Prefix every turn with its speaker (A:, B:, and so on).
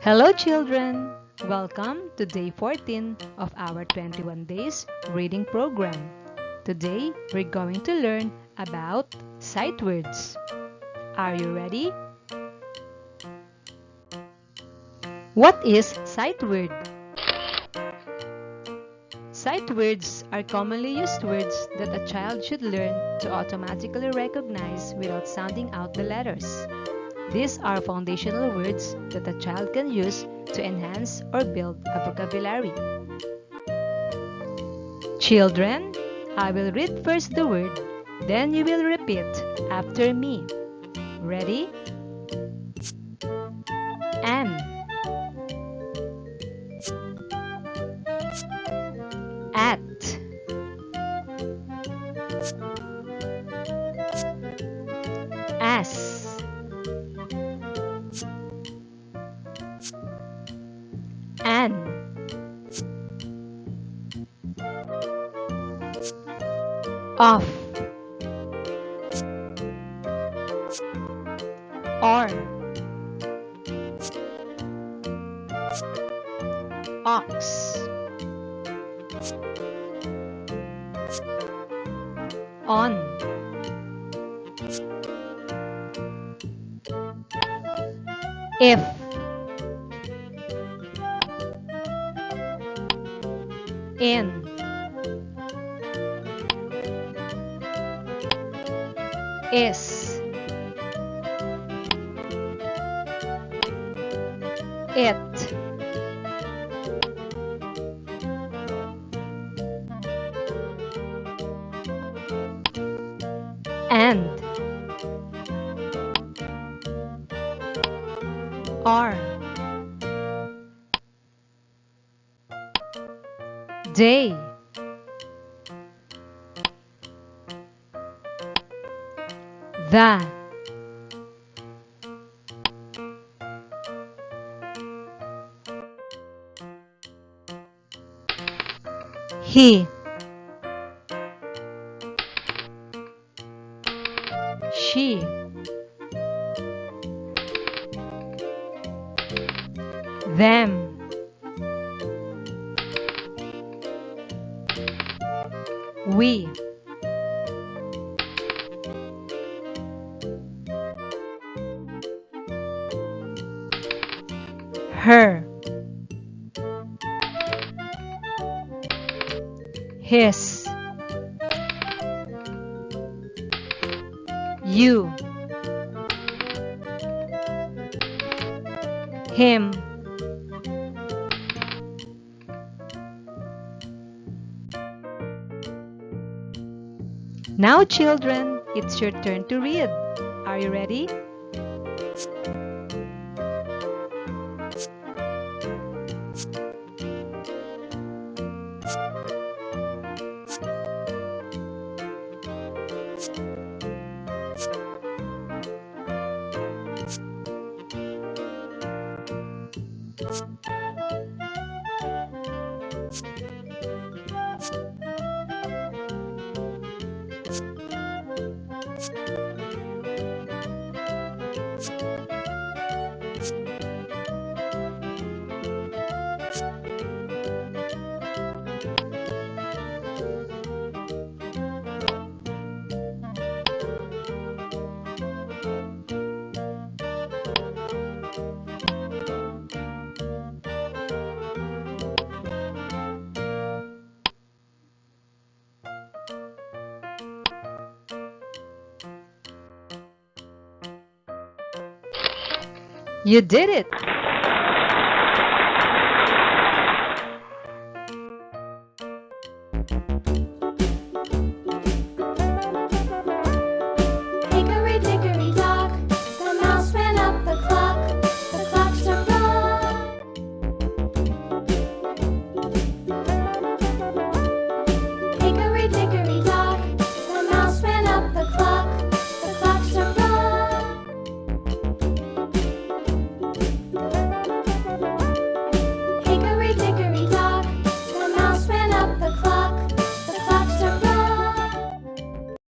A: Hello children! Welcome to day 14 of our 21 days reading program. Today we're going to learn about sight words. Are you ready? What is sight word? Sight words are commonly used words that a child should learn to automatically recognize without sounding out the letters. These are foundational words that a child can use to enhance or build a vocabulary. Children, I will read first the word, then you will repeat after me. Ready? An. At. As. An. Of. Or. Ox. On. If. In. Is. It. And. Are. Day. The. He. She. Them. We. Her. His. You. Him. Now children, it's your turn to read. Are you ready? You did it!